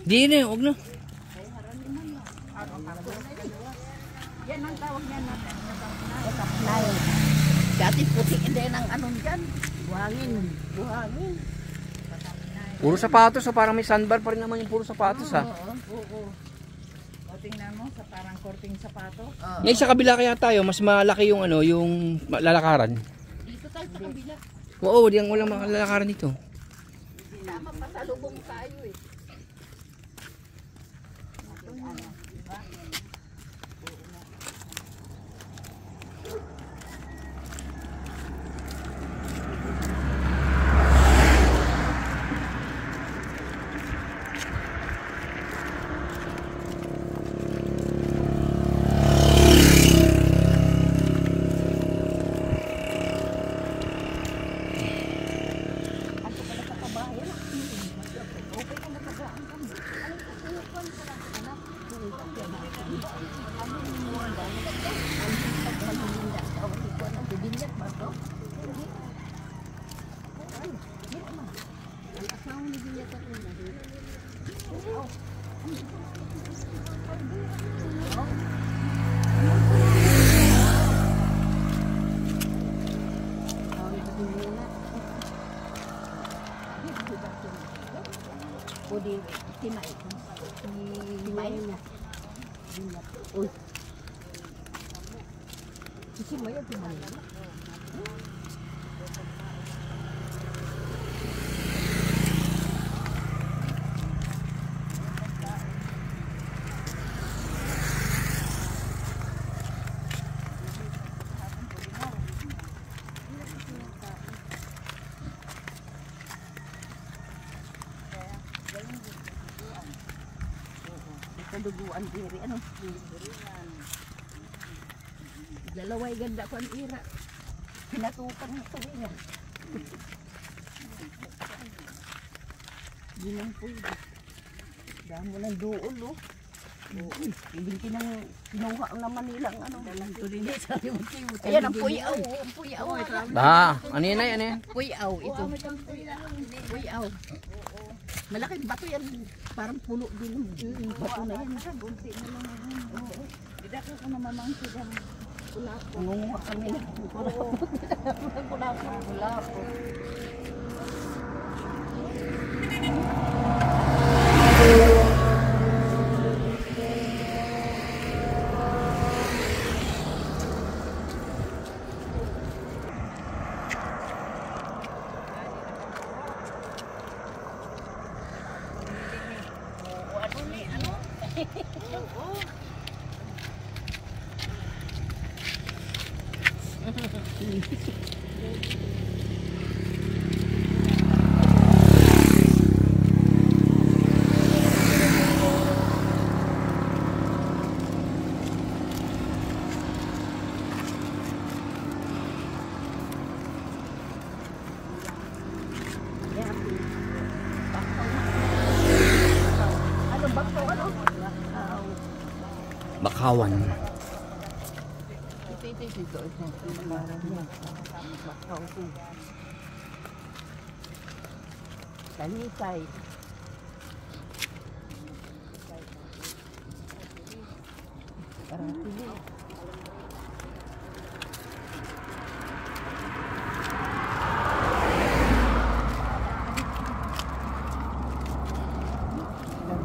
Di na, huwag na. Yan ang tawag niya natin. Supply. Dati puti din ang ano dyan. Buhangin. Buhangin. Puro sapatos, so parang may sandbar pa rin naman yung puro sapatos ha. Oo. O tingnan mo, sa parang korting sapatos. Ngayon sa kabila kaya tayo, mas malaki yung ano, yung lalakaran. Dito tayo sa kabila. Oo, di ang walang lalakaran dito. Tama, pasalubong tayo eh. Pwede timay. Timay na. Uy. Kasi mo yan timay. Duguan diri ano dalaway ganda ko ang ira pinatukan ng tuwingan ginang pwede damo ng duol oh hindi kinuha naman nilang ano ayan ang puyaw Ba, ano yan ay, ano yan? puyaw ito puyaw malaking bato yan, parang puno din. Bato na yan. Bunti na lang. Tidak ko namamangsi yan. Kulapot. Ngunguha kami na. Kulapot. Bakawan. Talisay.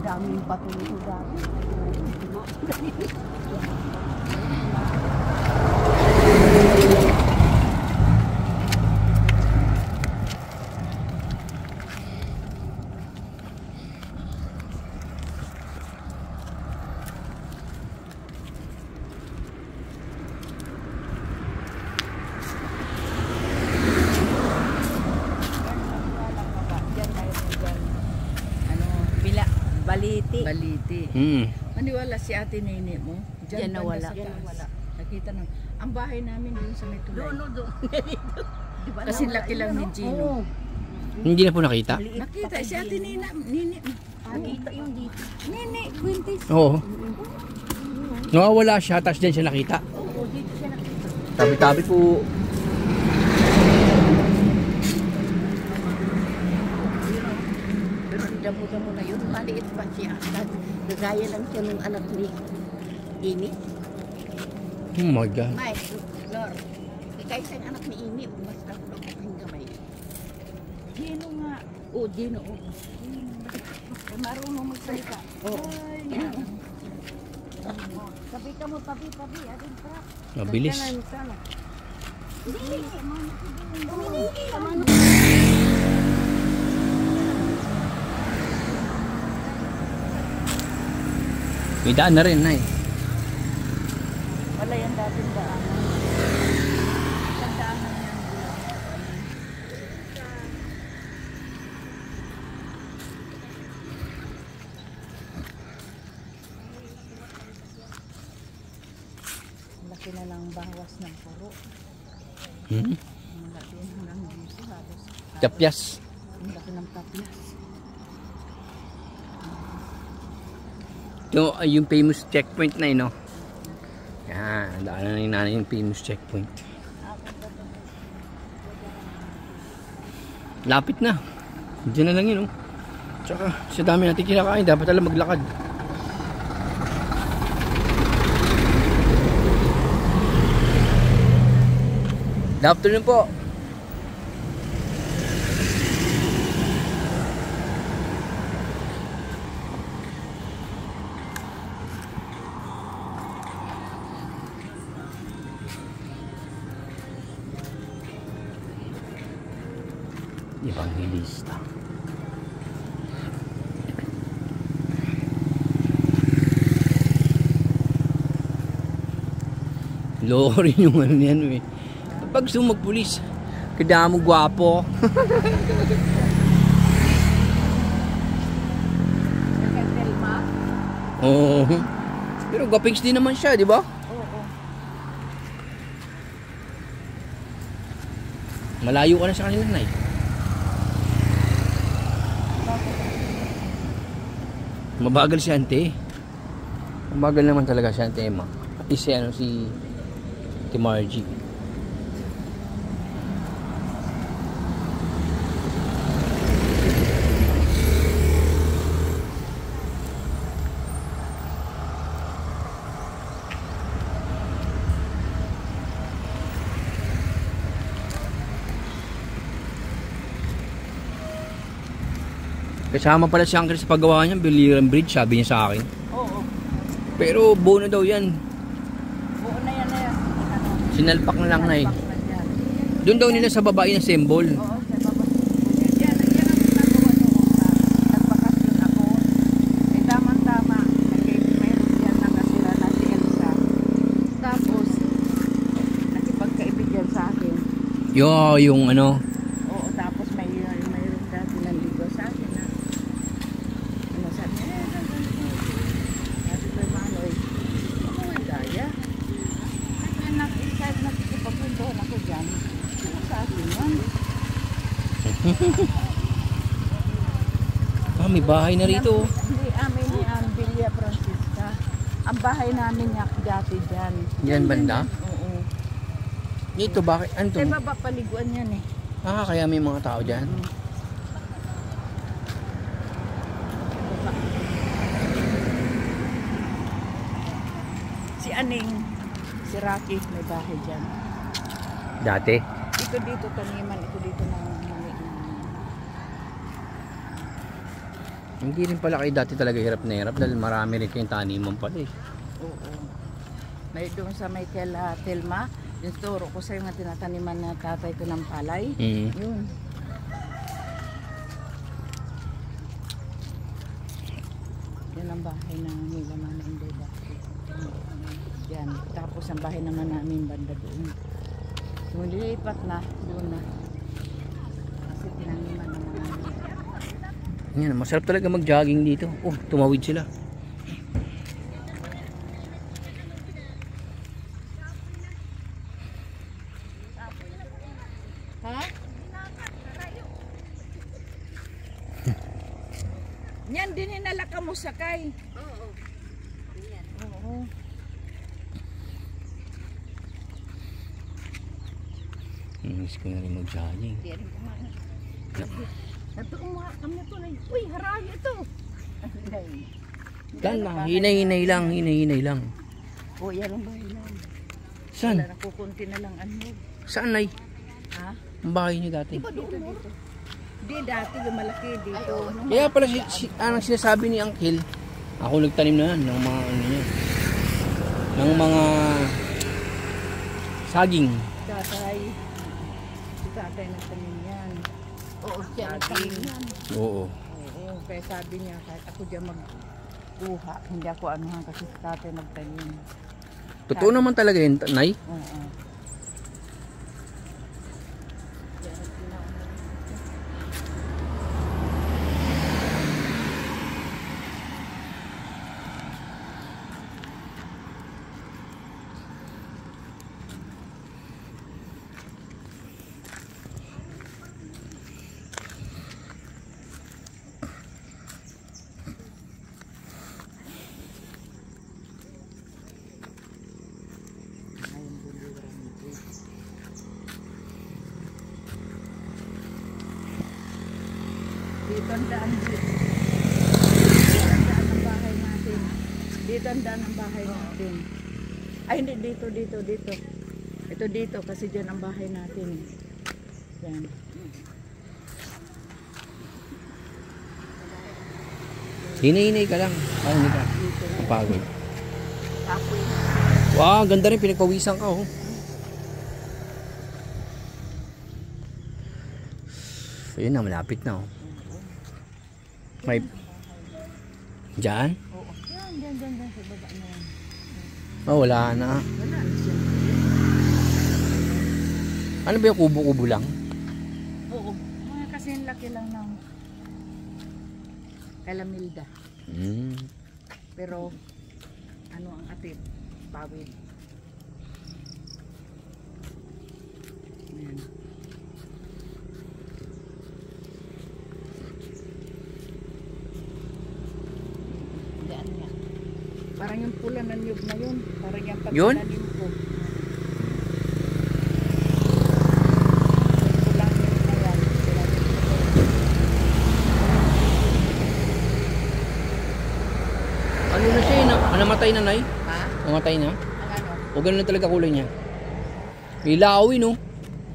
Daming bato nito dati. Baliti. Maniwala si ate Nene mo. Diyan nawala. Nakita na. Ang bahay namin doon sa may tulay. Doon. Kasi laki lang ni Gino. Hindi na po nakita? Nakita si ate Nene. Nakita yung dito. Nene, Quintis. Oo. Nawawala siya, tapos dyan siya nakita. Oo, dito siya nakita. Tabi-tabi po. Pero damo-damo na yun. Maliit pa siya. lumakad. Kagaya lang siya nung anak ni Amy. Oh my God. Mike, Lord. Kagaya siya anak ni Amy. Mas nakulog ang gamay. Gino nga. Oo, Gino. Marunong magsalita. Oo. Sabi ka mo, papi. Adin pa. Mabilis. Hindi. May daan na rin, Nay. Wala yan dating daan. Tandaan na yan. Laki na lang bawas ng puro. Malaki hanggang dito halos. Tapyas. Ang laki ng tapyas. Ito ay yung famous checkpoint na no? Yan, daanan na yung nanay yung famous checkpoint. Lapit na. Diyan na lang yun, oh. Tsaka, sa dami natin kinakain, dapat alam maglakad. Good afternoon po. Evangelista. Loko rin yung ano yan, eh. Pag sumagpulis, kada mo gwapo. Oo. Pero gwapings din naman siya, di ba? Oo. Malayo ka na sa kanila, Nay. Mabagal si Ante. Mabagal naman talaga si Ante Emma. Pati si Margie. Kasama pala si Uncle sa paggawa niya, Biliran Bridge, sabi niya sa akin. Oo. Pero buo na daw yan. Buo na yan na yan. Sinalpak na lang, Nay. Sinalpak na yan. Doon daw nila sa babae na symbol. Oo, sa baba. Yan ang ginagawa nyo. Nagbakasyon ako. Eh, tamang-tama. Mayroon yan nakasira na si Elsa. Tapos, nakipagkaibigan sa akin. Yung ano. Oo, tapos mayroon dati nandigo sa akin na ano sabi niya, sabi ko Manoy, ako ang daya. Kasi nakikipagpuntuhan ako dyan. Ano sa akin yan? May bahay na rito. Hindi, amin ni Villa Francisca. Ang bahay namin niya dati dyan. Yan banda? Oo. Dito, bakit? Ano to? Kaya baba paliguan yan eh. Kaya may mga tao dyan. Si Aning, si Rocky, may bahay dyan. Dati? Ito dito taniman, ito dito na mani. Hindi rin pala kayo dati talaga hirap na hirap dahil marami rin kayong taniman pala eh. Oo. May doon sa Michael Telma, yung turo ko sa yung tinataniman na tatay ko ng palay. Yun. Yan ang bahay na nila Mama Inday dati. Yan. Tapos ang bahay naman namin banda doon. Nung lilipat na, doon na. Kasi tinaniman naman namin. Yan, masarap talaga mag-jogging dito. Oh, tumawid sila. Ha? Yan din inalaka mo sakay. Oo. Yan. Oo. Miss ko na rin mag-jogging. Hindi rin kumain. Ito umuha kami ito. Uy, harayo ito. Plan lang. Hinay-hinay lang. Hinay-hinay lang. O, yan ang bahay lang. Saan? Wala, nakukunti na lang ano. Saan, Nay? Ha? Ang bahay niyo dati. Di ba doon mo? Di, dati yung malaki dito. Kaya pala anong sinasabi ni Uncle, ako nagtanim na yan ng mga ano niya. Ng mga saging. Tatay. Si tatay nagtanim yan. Oo, siya nagtanim yan. Oo. Oo, kaya sabi niya, kahit ako dyan magkuha, hindi ako anuhan kasi si tatay nagtanim. Totoo naman talaga yun, Nay. Oo. Dito ang daan dito. Dito ang daan ng bahay natin. Dito ang daan ng bahay natin. Ay hindi, dito. Ito dito kasi dyan ang bahay natin. Yan. Hinay-hinay ka lang. Parang hindi ka. Kapagod. Kapoy. Wow, ganda rin. Pinagpawisan ka, oh. Ayun na, malapit na, oh. May... Diyan? Oo. Yan, sa baba na yan. Oh, wala na. Wala na siya. Ano ba yung kubo-kubo lang? Oo. Mga kasing laki lang ng Kalamilda. Pero, ano ang atid? Pawid. Ayan. Diyan niya. Parang yung pula ng niyog na yun. Parang yung Yun? pagkananim ko. Pulang niyog na yan. Ano na siya, namatay na, Nay? Ha? Namatay na? Ang ano? O ganun na talaga kulay niya? Ilawin, no?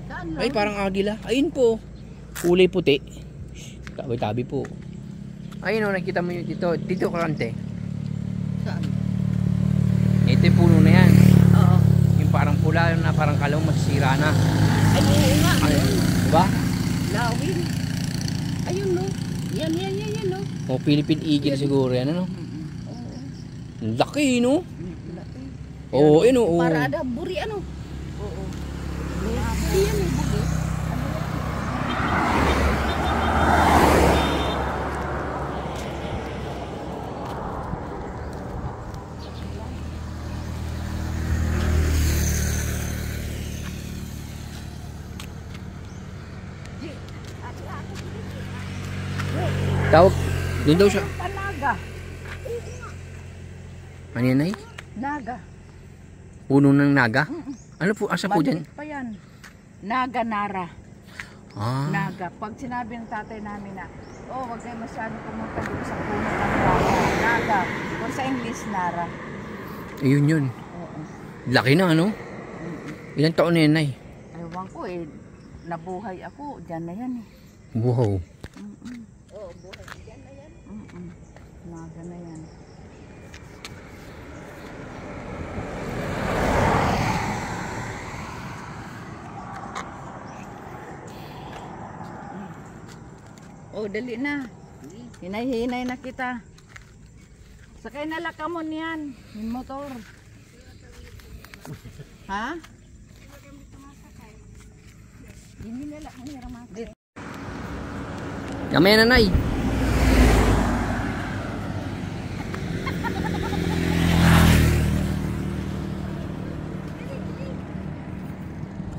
Saan lang? Ay, parang agila. Ayun po. Kulay puti. Tabi-tabi po. Ayun, no, nakita mo yun dito. Dito karante. Saan? Ito yung puno na yan. Oo. Yung parang pula na parang kalaw masisira na. Ay, oo nga. Ayun. Diba? Lawin. Ayun, no? Yan, no? O Philippine Eagle siguro yan, ano? Oo. Ang laki, no? Laki. Oo, yun, oo. Para ada buri, ano? Oo. Buri yan, eh, buri. Tawag. Doon daw siya. Naga. Ano yan, Nay? Naga. Puno ng naga? Ano po? Asa po dyan? Maliit pa yan. Naga Nara. Ah. Naga. Pag sinabi ng tatay namin na, oh, wag kayo masyado pumunta doon sa puno ng naga. Naga. Kung sa English, Nara. Ayun yun. Oo. Laki na, ano? Ilang taon na yan, Nay? Ewan ko eh. Nabuhay ako. Diyan na yan eh. Wow. Oo, buhay. Diyan na yan. Naga na yan. Oh, dali na. Hinay-hinay na kita. Sakay na lakamon yan. Yung motor. Ha? Hindi nila kami ramasay. Kamaya na, Nay.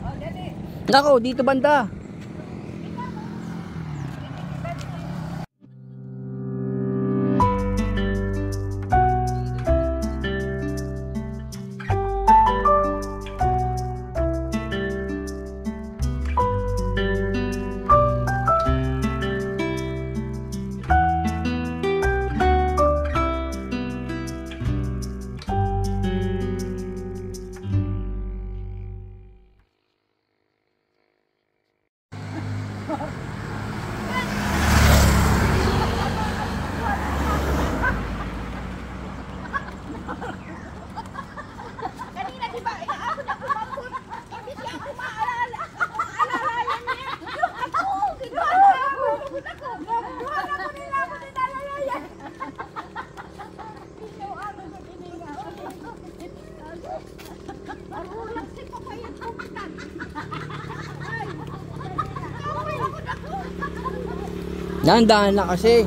Oh, dali. Nako, dito banda. Dahan-dahan na kasi.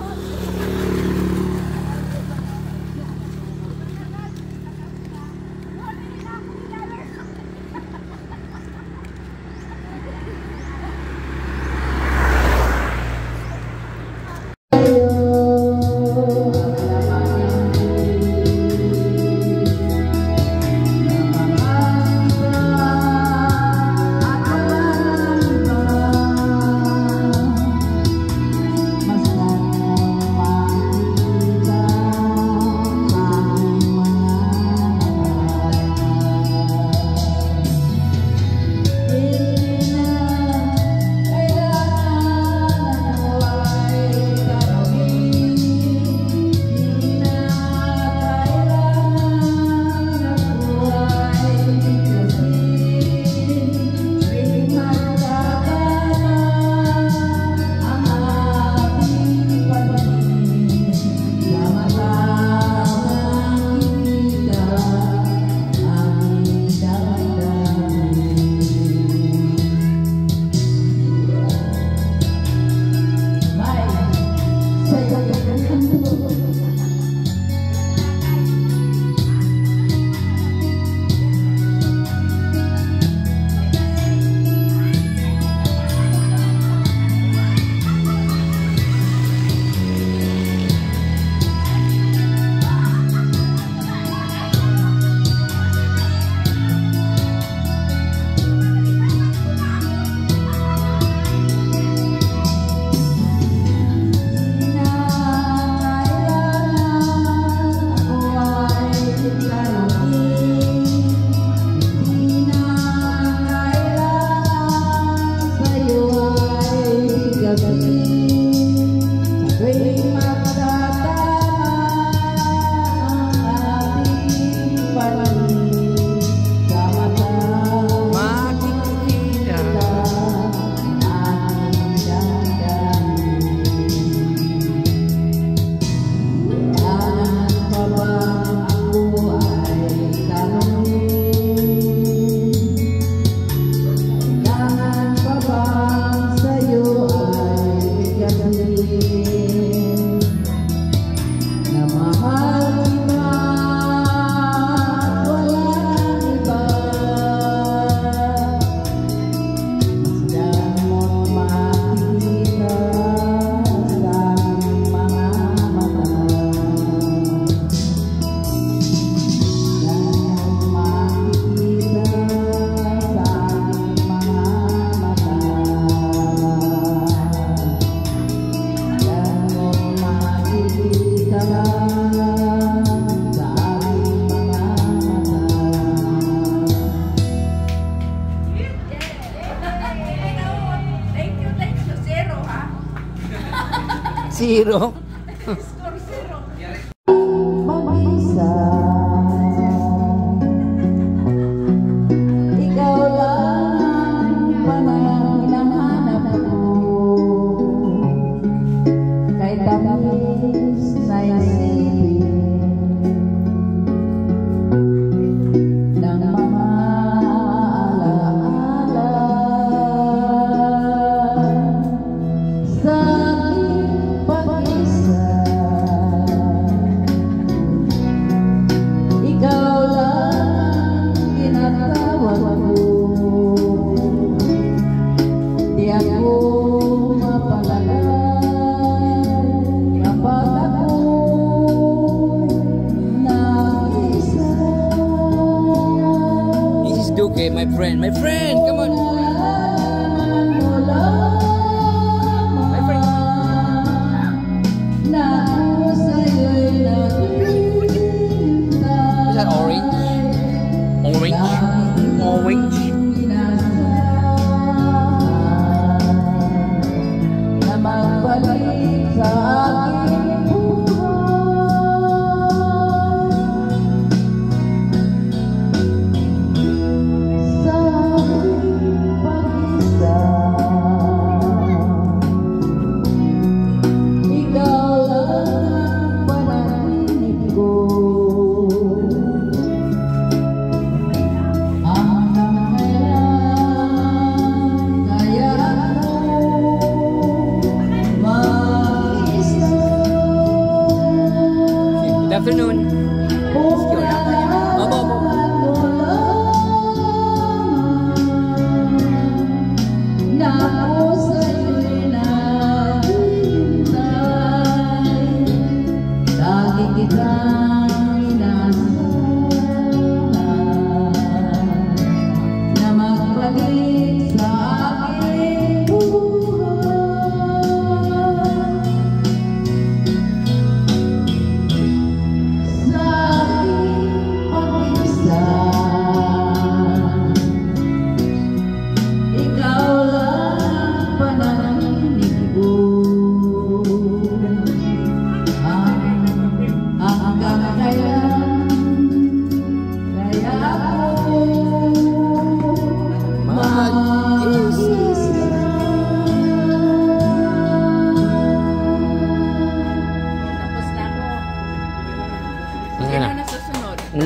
Zero. Mag-isa, ikaw lang panang hinahanap ko. Kahit tamis na isipin ng mga alaala sa aking pag-isa. Ikaw lang tinatawag ko, di ako mapalagay kapag ako'y nag-isa. This is Duque, my friend. My friend, come on. My friend. Is that orange? Orange? Orange? Na magbalik sa aking buhay, sa aking pag-isa. Ikaw lang ang panaginip ko, ang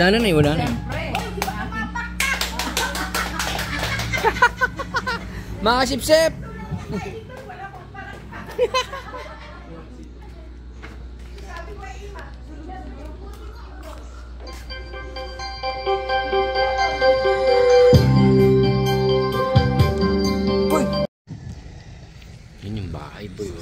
Wala na eh, wala na. Mga sip-sip! Yun yung bahay boy.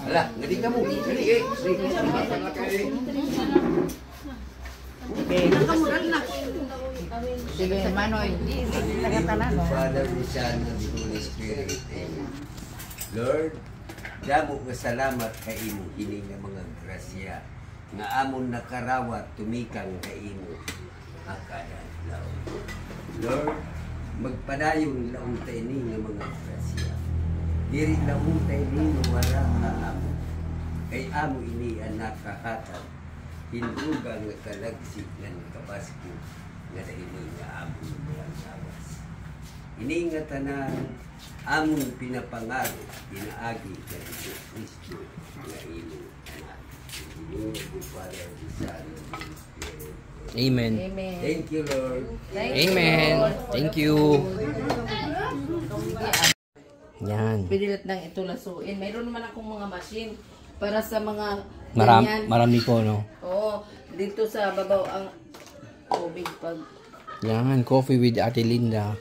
Ala, ngadi kamu. Ngadi eh. Sige, Manoy. Father, the Son, and the Holy Spirit. Amen. Lord, damo nga salamat ka imo kini nga mga grasya nga amon nakarawat tumikang ka imo akada adlaw. Lord, magpadayon laong tayo ni nga mga grasya. Diri laong tayo ni wala ka amo. Kay amo ini ang nakahatag. Hinduga nga kalagsik nga nakabasko nga dahil nga amo ng awas. Ini nga tanan among pinapangaro pinaagi ka Hesus Kristo nga imo anak. Ginoo ko para sa Amen. Thank you, Lord. Amen. Thank you. Yan. Pinilit nang ito lasuin. Mayroon naman akong mga machine para sa mga Marami po, no? Oo. Dito sa babaw ang tubig pag... Yan, coffee with Ate Linda.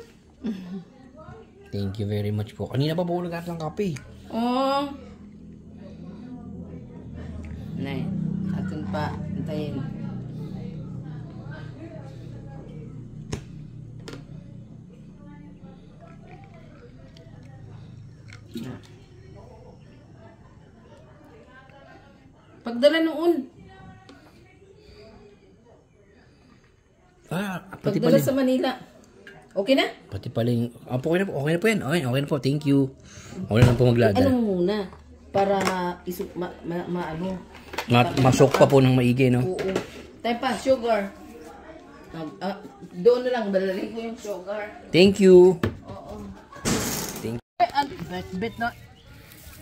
Thank you very much po. Kanina pa po nagkat ng kape. Oo. Nay, atin pa. Antayin. Pagdala noon. Pati Pagdala pala. sa Manila. Okay na? Pati pala yung... okay na po. Okay na po yan. Okay na po. Thank you. Okay na po Ano magladala. mo muna? Para Masok pa po ng maigi, no? Oo. Tayo pa, sugar. Doon na lang, balalin ko yung sugar. Thank you. Oo. Thank Bet na.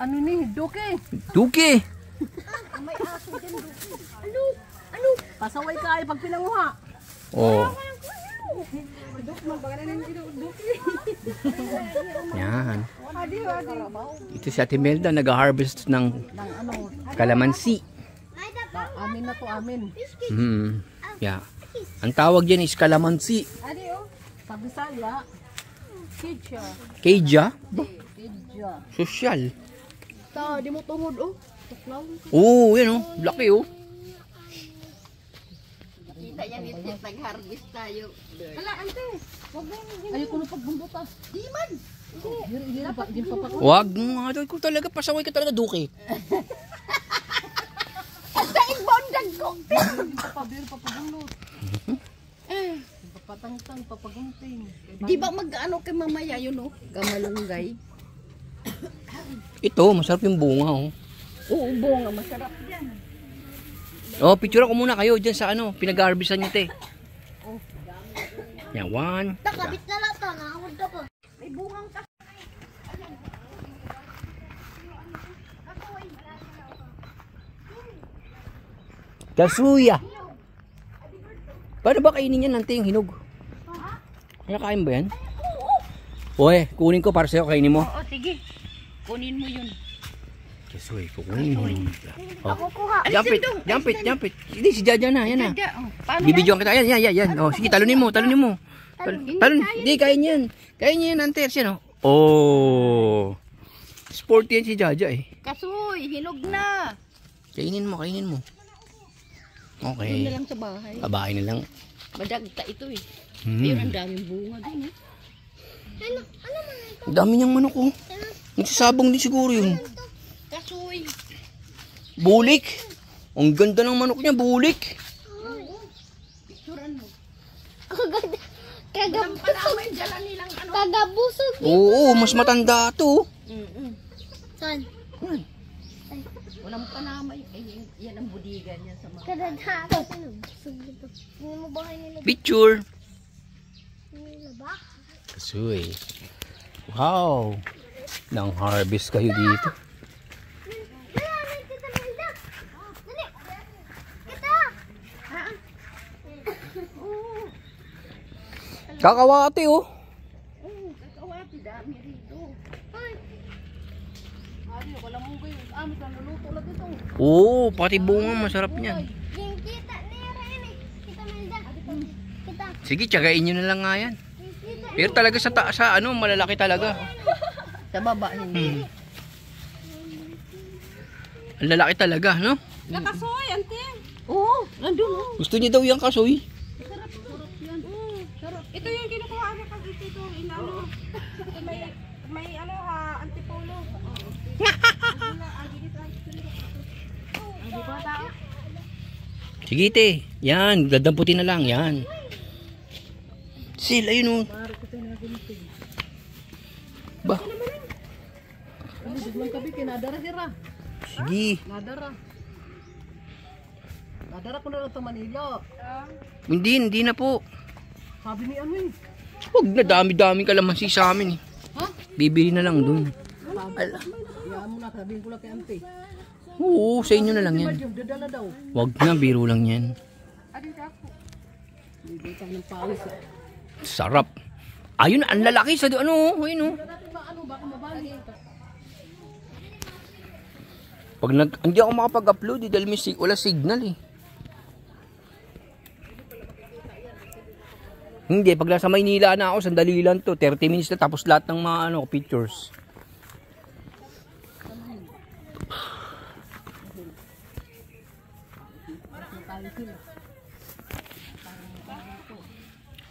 Ano ni? Doke. Duki! Ano? Pasaway ka ay pag pinanguha. Oh. Yan. Ito si Ate Melda, nag-harvest ng kalamansi. Amin na to, amin. Yeah. Ang tawag dyan is kalamansi. Sa Bisaya, Kidja. Keja? Kidja. Sosyal. Di mo tungod, oh. Oo, yan oh. Laki oh. Kita yan ito, nag-harvest tayo. Hala, ante. Ayoko na pagbumbuta. Di man. Hindi pa pa. Wag nga daw ko talaga. Pasaway ka talaga, Duki. Daig bondag ko. Papabir, papabulot. Papatangtang, papagunting. Di ba mag-ano kay mamaya yun, oh? Gamalunggay. Ito, masarap yung bunga oh. Oo, bunga, masarap yan. Oh, picture ko muna kayo dyan sa ano, pinag-harvestan nyo te. Yan, one. Takabit na lang ito, nakakawad ka pa. May bungang ka. Kasuya. Paano ba kainin yan nante yung hinog? Nakakain ba yan? Oy, kunin ko para sa'yo, kainin mo. Oo, sige. Kunin mo yun. Kasuy, kukunin mo. Ako kuha. Jump it. Hindi, si Jaja na, yan na. Paano Bibidyoan kita, yan. Oh, sige, talunin mo. Talon, hindi, kain yan. Kain yan, nante, yan oh. Oh. Sporty yan si Jaja eh. Kasoy, hinog na. Kainin mo. Doon Okay. na lang sa bahay. Babae na lang. Madagta ito eh. Ayun, ang daming bunga din eh. Ang dami niyang manok oh. Nagsasabong din siguro yun. Kasoy. Bulik. Ang ganda ng manok niya, bulik. Picturean mo. Kagabusog. Oo, mas matanda to. Saan? Walang panamay. Yan ang budigan niya sa mga. Kadadaan. Hindi mo bahay nila Picture. nila ba? Kasoy. Wow. Nang harvest kayo dito. Dali, kita Melda. Dali. Kita. Kakawati oh. Kakawati, dami rito. Ay, Ari, wala mo kayo. Amit ang luluto lang ito. Oo, pati bunga masarap niyan. yung kita nila ini. Kita Melda. Kita. Sige, tsagain nyo na lang nga yan. Yung kita. Pero talaga sa taas, ano, malalaki talaga. Sa baba, hindi. Ang lalaki talaga, no? Nakasoy, anting. Oo, nandun oh. Gusto niya daw yung kasoy. Sarap yan. Sarap. Ito yung kinukuha na kasi ito. Inano. May ano ha, antipolo. Sige, te. Yan, dadamputin na lang, yan. Sil, ayun oh. Ba? May kabi, kinadara sira. Sige. Nadara. Nadara ko na lang sa Manila. Hindi na po. Sabi ni ano eh. Huwag na, dami-daming kalamansi sa amin eh. Ha? Bibili na lang dun. Iyaan mo na, sabihin ko lang kay Ante. Oo, sa inyo na lang yan. Yung dadala daw. Huwag na, biro lang yan. Adin ka po. Bibitang ng pawis. Sarap. Ayun, ang lalaki sa ano, ayun oh. Ano, baka mabali. Pag hindi ako makapag-upload eh, dahil wala signal eh. Hindi, pag nasa Maynila na ako, sandali lang to, 30 minutes na tapos lahat ng mga ano, pictures.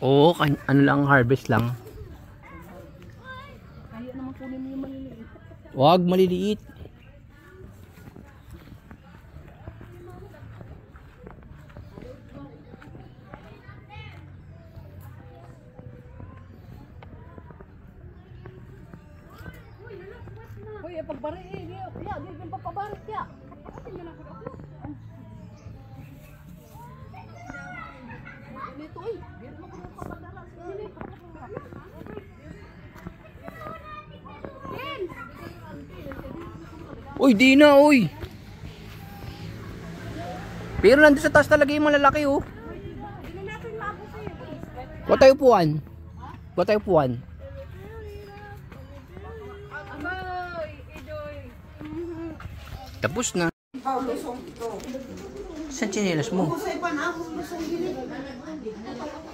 Oo, ano lang, harvest lang. Kaya naman kunin mo yung maliliit. Wag maliliit. Uy, pagbari eh. Ya, di ba pagbari ya? Dito eh. Biro mo ko ng papadala. Uy, di na, uy. Pero nandun sa taas talaga yung malalaki, oh. Huwag tayo puwan. Huwag tayo puwan. Tapos na. Saan chinelas mo?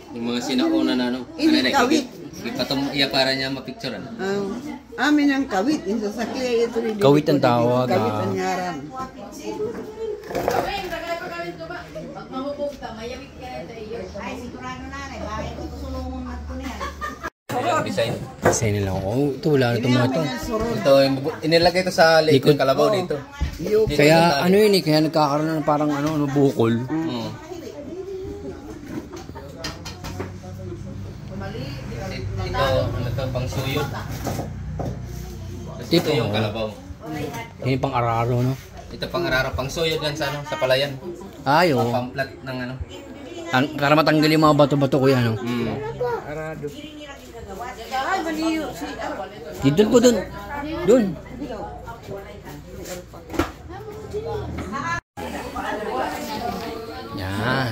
Yung mga sinauna na ano. Ini kawit. Iya para niya mapicturean. Amin ang kawit. Yung sasakya ito rin. Kawit ang tawag, Kawit ah. ang ngaran. Design. Design nila ako. Oh, ito, wala na itong mga ito. Ito, inilagay ito sa likod ng kalabaw dito. Kaya ano yun eh, kaya nagkakaroon ng parang ano, bukol. Ito, ano to, pang suyod. Tapos ito yung kalabaw. Yan yung pang araro, no? Ito pang araro, pang suyod yan sa ano, sa palayan. Ay, oh. Pamplat ng ano. Para matanggal yung mga bato-bato ko yan, no? Dito po, dun. Dun. Yan.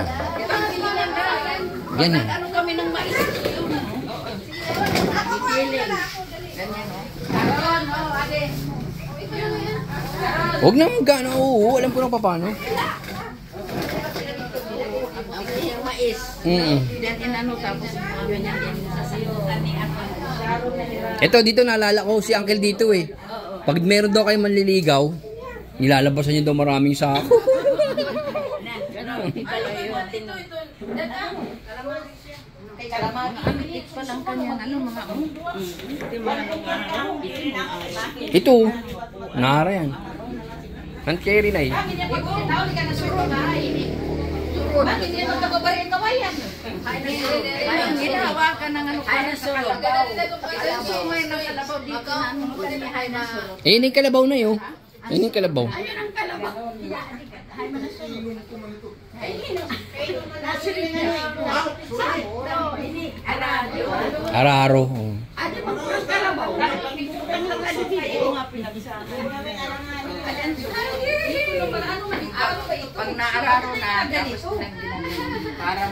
Yan, eh. Ano kami ng mais? Huwag na magkano. Oo, alam ko na paano. Yung mais. Then inano tapos ganyan din sa sayo. Ito, dito naalala ko si Uncle dito eh. Pag meron daw kayo manliligaw, nilalabasan niyo daw maraming sako. Ito pa lang kanyan, ano mga Ito, nara yan. Ang carry na eh. Bakit hindi mo nagbabarin ka wayan? Ginawa ka ng ano ka na surog. So ngayon ang kalabaw dito na ano ko ni hay na. Ayun yung kalabaw na yun. Ayun yung kalabaw. Ayun ang kalabaw. Araro. Pag naararo na, tapos para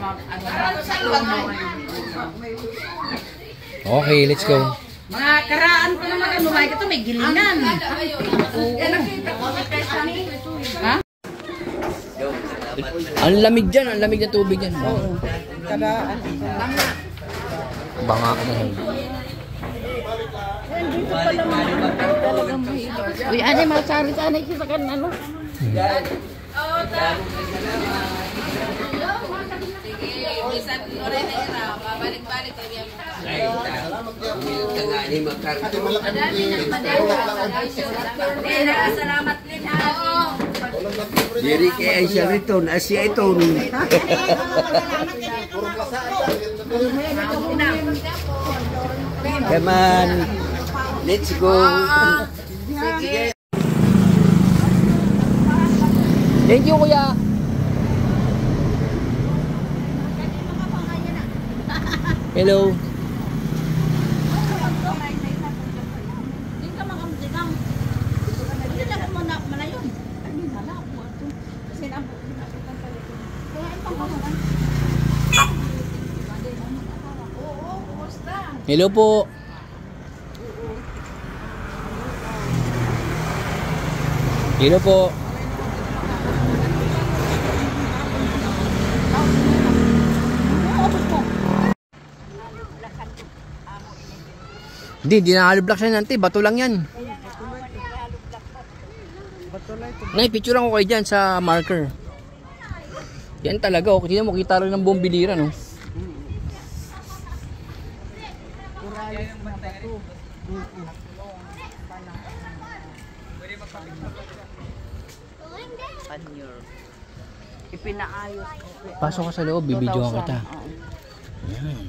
Okay, let's go. mga karaan ko naman ano ba ito may gilingan. Ha? Ang lamig dyan, ang lamig na tubig dyan. Karaan. Banga na yun. Uy, ano yung masari-sanay sa kan ano? Tangani makarto. Salamat din ha. Diri kay ay siya rito, na siya ito. Come on. Let's go. Thank you, kuya. Hello. Hello po. Hello po. Hindi na halublock siya nanti. Bato lang yan. Nay, picturean ko kayo dyan sa marker. Yan talaga. Oh. Tingnan mo, kita rin ng buong biliran. Oh. Ipinaayos. Pasok ka sa loob, bibidyoan kita. Yan.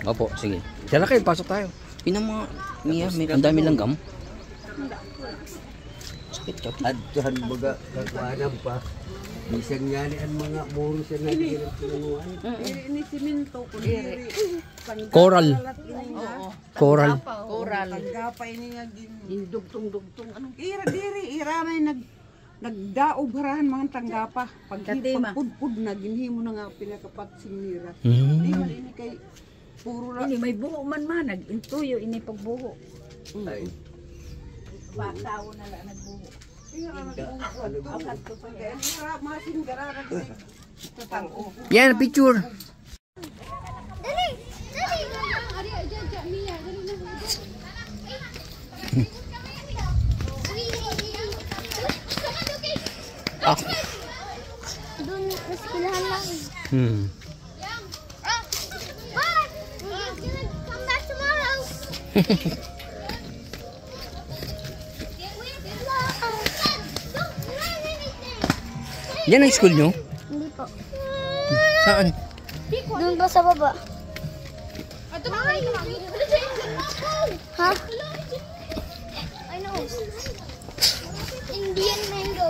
Opo, sige. Tara kayo, pasok tayo. Pinang mga, Mia, may ang dami langgam. Sakit ka. Adtuhan baga kakuanan pa. Bisan nga ni ang mga muro sa nagirap tunguan. Ini siminto ko diri. Coral. Coral. Oral. Tanggapa ini nga Dugtong-dugtong ano. ira diri ira na nagdaob harahan mga tanggapa. Pag Katima. pudpud na ginhimo na nga pinakapat sinira. Di Hmm. man ini kay puro ra. Ini may buho man nag-intuyo ini pagbuho. Ay, Batawo na lang nagbuho. Ira masin garara diri. Tatango. Yan, picture. Dali! Dali! Ari, aja, Mia. Dali na. Ah. Doon, naskilahan lang. Hmm. Bye! Come back tomorrow. Yan ang school nyo? Hindi po. Saan? Doon ba sa baba? Ha? I know. Indian mango.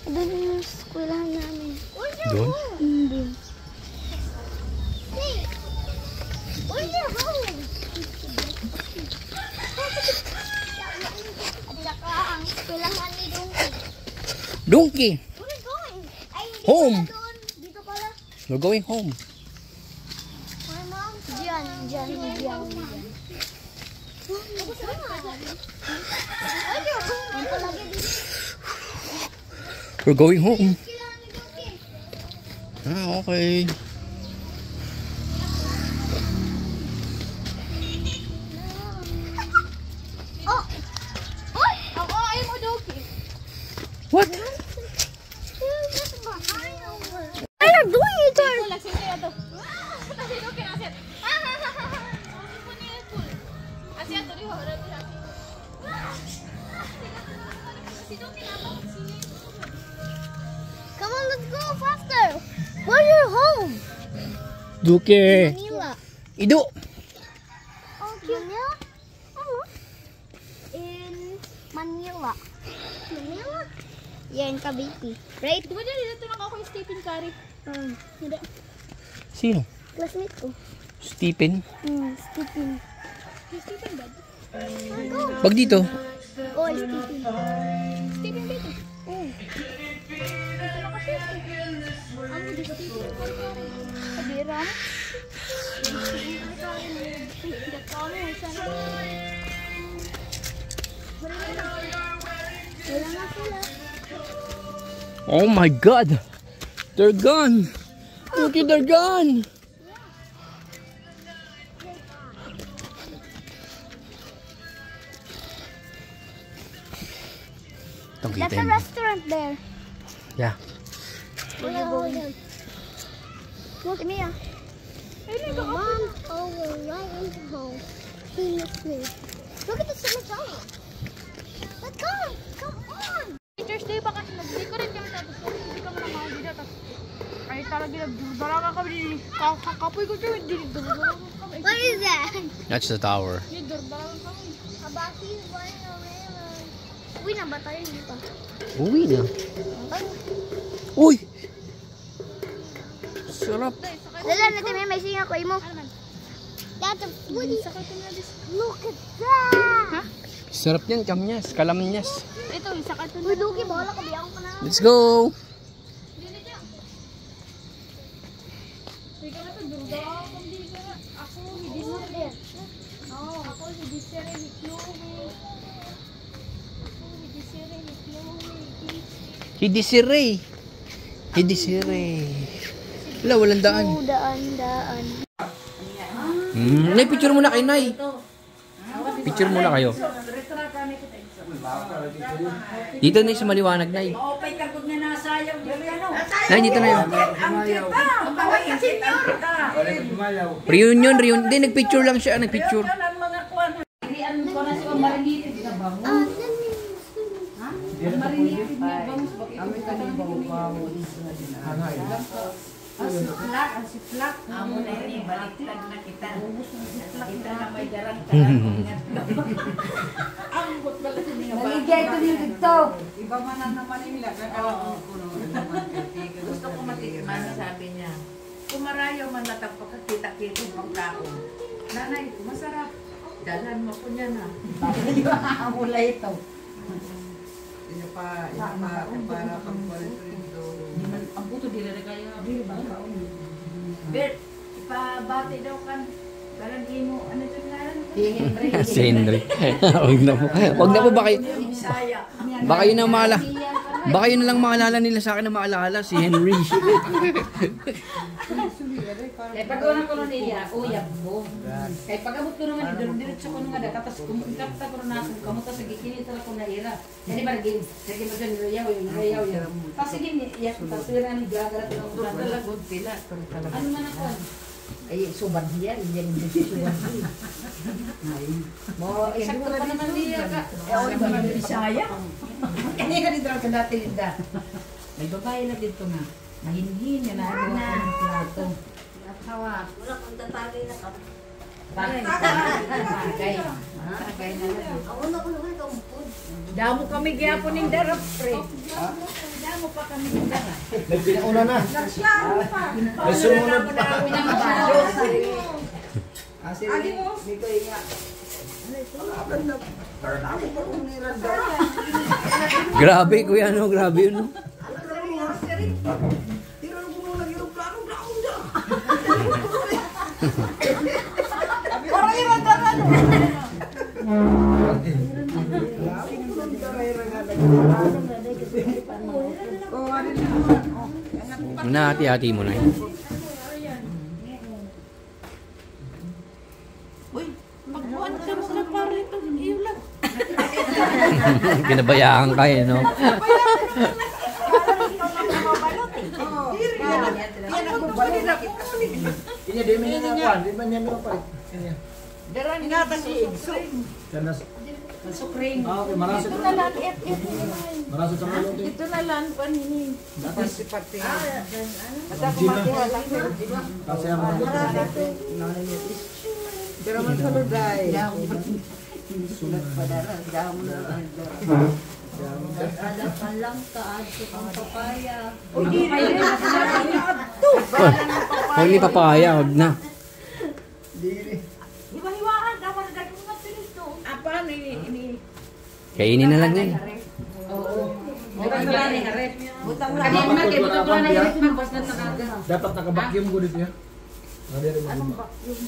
Doon yung eskwelahan namin. Doon? Hindi. Hey! Where's your home? At saka ang eskwelahan ni Donkey. Donkey. Where are we going? Ay, hindi Home. pala doon. Dito pala. We're going home. My mom. Diyan. Ay, your home. Ang palagi dito. We're going home. Eskwelahan ni Donkey. Ah, okay. Oh! Oy! Ang ay mo, Donkey. What? Ay, I'm doing it, sir. Come on, let's go faster. Where's your home? Duke. Manila. Idu. Oh, Manila? Oh. In Manila. Manila? Yeah, in Cavite. Right? Di ba dito lang ako yung Stephen Curry? Hindi. Sino? Classmate ko. Stephen. Stephen. Stephen ba? Pag dito. Oh, Stephen. Stephen dito. Oh. Dito lang kasi. Ano dito? Kadira mo? Wala na sila. Oh my God. They're gone. Look, they're gone. That's a restaurant there. Yeah. Look at me. Mom, over right into home. He looks good. Look at the cemetery. Let's go. Come on. Teacher's Day pa kasi nag-decorate kami tapos hindi kami na mga dito tapos kahit talaga nagdurudara kami kakapoy ko dyan dinidurudara kami. What is that? That's the tower. Dinidurudara kami. Abasi is running around. Uwi na ba tayo dito? Uwi na. Uy! Sarap. Dala natin may singa ko imo. That's a woody. Look at that. Sarap yan, kamnyas, kalamnyas. Ito, isa ka ito. Uy, Duki, bawala ka biyang ka na. Let's go! Sige na ito, durudara kami dito na. Ako, hindi sere. Ako, hindi sere, ni Chloe. Ako, hindi sere, ni Chloe. Hidisire. Hidisire. Wala, walang daan. Oh, daan. Nay, picture muna kayo, Nay. Picture muna kayo. Dito na sa maliwanag, Nay. Nay, dito na yun. Reunion. Hindi, nagpicture lang siya. Nagpicture. Amo na yun, baliktad na kita. Kita na may darang Naligay ko din dito. Iba man ang naman nila. Gusto ko matikman, sabi niya. Kumarayaw man natapakakita-kita pang tao. Nanay, masarap. Dalan mo ko niya na. Mula ito. Ito pa, para pang palito. Ang puto dila na kayo. Bet, ipabati daw kan. Dalan mo, ano ito ngalan? Si Henry. Wag na po ba kayo? Bisaya. Baka yun ang maalala. Baka yun na lang maalala nila sa akin na maalala, si Henry. Kaya pag-una ko nun niya, uyab mo. Kaya pag-abot ko naman, diretso ko nga tapos kumikapta ko na akong kamuta sa gikinita ko na ira. Kasi ba, sige ba dyan, nirayaw yan. Tapos sige, tapos yun ang gagarat ng ulan. Talagod pila. Ano man ako? Ay, subad yan. Yan yung subad yan. Mo, isakto pa naman niya ka. Ako naman Bisaya. Kanina rin daw ka dati Linda. May babae na dito nga. Mahinhin niya na ako ng plato. Hawa. Wala kong tatali na ka. Bagay na lang. Ako na ko naman itong food. Damo kami gyapon ning darap, pre. Damo pa kami ning darap. Nagpinauna na. Nagsunod pa. Adi mo? Grabe, kuya, no? Grabe yun, no? Nahati-hati mo na yun. Uy, magbuwan ka mo ka para ito. Iyo lang. Pinabayaan ka eh, no? Ini di mana kuan, di mana ni apa? Ini. Daran ingatan si Igso. Kanas Sukring. Ah, okay, marasot. Ito na lang, ito na lang. Marasot sa kalong. Ito na lang, panini. Pati. Basta kumatihan lang. Kasi ang mga Pero man sa lugay. Sulat pa dara, damo na lang. Kada pa lang taad ko ang papaya. Huwag ni papaya, huwag na. Hiwa-hiwaan, dapat na dagong nga pinito. Apa ini? Kainin na lang yan. Butang na lang yung harap. Butang Kaya lang. yung mga butang ko na yung harap, magpas na nakaga. dapat naka-vacuum ko dito ya. Anong vacuum?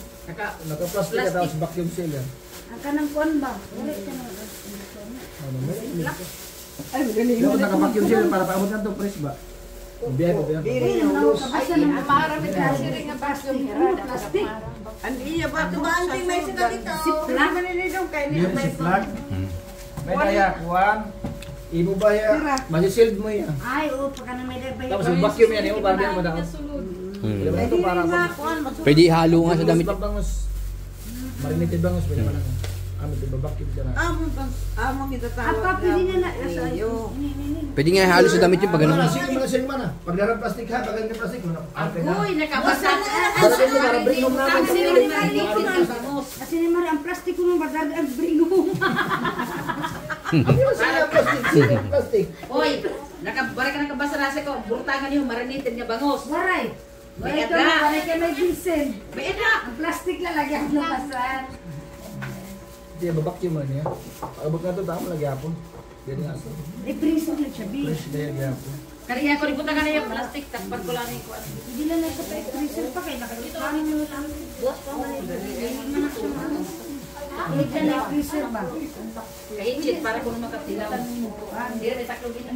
Naka-plastic at tapos vacuum seal yan. Ang kanang kuwan ba? Wala ka na. Ay, magaling. Dapat naka-vacuum seal para paabot na ito press ba? Biyahe ko biyahe. Diri na ulos. Ay, maraming kasi rin nga vacuum. Plastic. Ang iya ba? Tumaanting may sila dito. Siplag. Maninidong kayo Biyahe niya. si flag. May daya, kuwan. Ibo ba yan? Masi-sealed mo yan. Ay, oo, pagka na may debay. Tapos yung vacuum yan, yung barbiyan mo daw. Diba ito para Pwede ihalo nga sa damit. Bangus. Marinated bangus, pwede pa na ko. Diba vacuum ka na. Among itatawag. Apa, pwede na na. Iyo. Pwede nga ihalo sa damit yung pag ganun. Sige mo na sige man ah. Pag darang plastic ha, pag ganyan plastic mo na. Uy, nakabasa. Darang mo para bring home namin. Kasi ni Mari, ang plastic ko nung bagag ang bring home. Sige plastic, sige plastic. Uy, balik ka nakabasa nasa ko. Burtangan niyo, marinitin niya bangos. Waray. Waray ka na, waray ka may bisin. May ina. Ang plastic lang lagi ang nabasan. Hindi, babakyo mo niya. Pag na ito, tama lagi hapon. Yan nga so. Eh, priso lang siya, bi. Fresh na yan hapon. Kaya ko liputan ka na yung plastic, takpan ko lang yung kuwan. Hindi lang nasa freezer pa kayo, nakikita nyo lang. Buwas pa man ito. Hindi man ako ano. Hindi ka na freezer ba? Kahit para kung makatilaw. Hindi rin may taklog ina.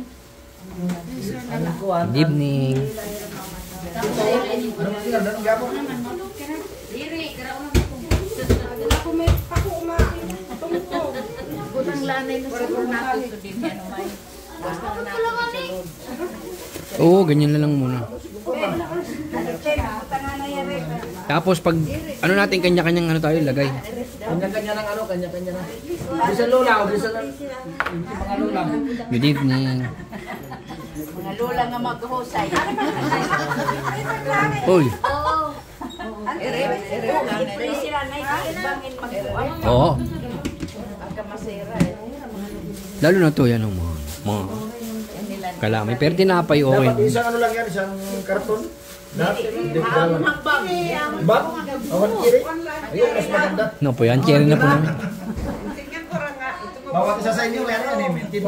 Ano kuwan? Good evening. Ano sila, darang hapon? Diri, gara ko Ako may pakuma. Butang lanay na sa natin to din yan umay. Oo, ganyan na lang muna. Tapos pag ano natin kanya-kanyang ano tayo lagay. Kanya-kanya ng ano, kanya-kanya na. Bisa lola, bisa na. Mga lola. Good evening. Mga lola nga maghusay. Uy. Oo. Lalo na to yan ang mga kalamay. Pero tinapay okay. Dapat isang ano lang yan, isang karton. Dalawan. Ba? Awan kiri. Ayun, mas maganda. No po yan, cherry na po namin. Bawat isa sa inyo, meron yan eh. Tin.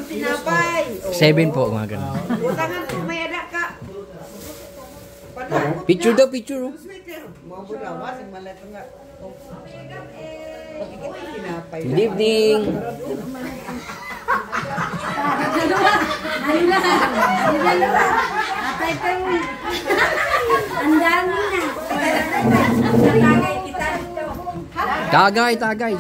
Tinapay. 7 po, mga ganun. Utangan ko may ada ka. Picture daw, picture. Oh. Mga bulawas, yung malito nga. Tinapay. Good evening. Atay kayo. Ang dami na. Tagay kita dito. Tagay, tagay.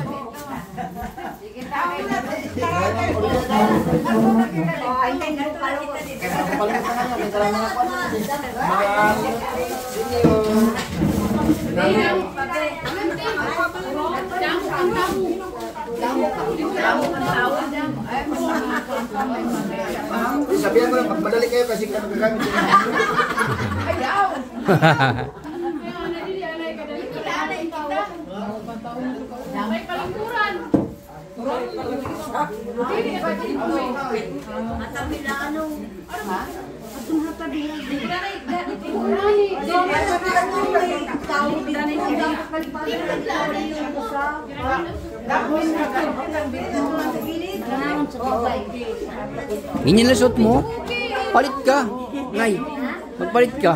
Sabihan mo lang, magmadali kayo kasi kung ano gagamit yun. May palikuran. Ganyan lang suot mo. Palit ka. Ngay. Magpalit ka.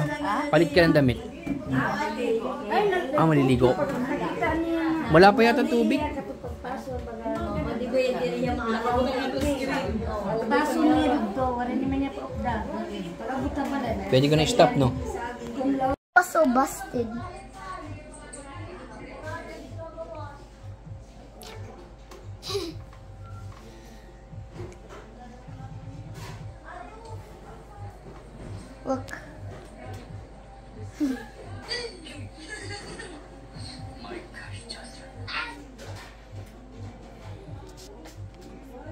Palit ka ng damit. Ah, maliligo. Wala pa yata tubig. Baso niya dito. Wala naman niya pa ukda. Pag-abuta ba na? Pwede ko na stop, no? So busted. Look.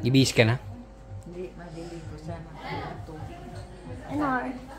Gibis ka na? Hindi, maliligo sana. Tubig. NR.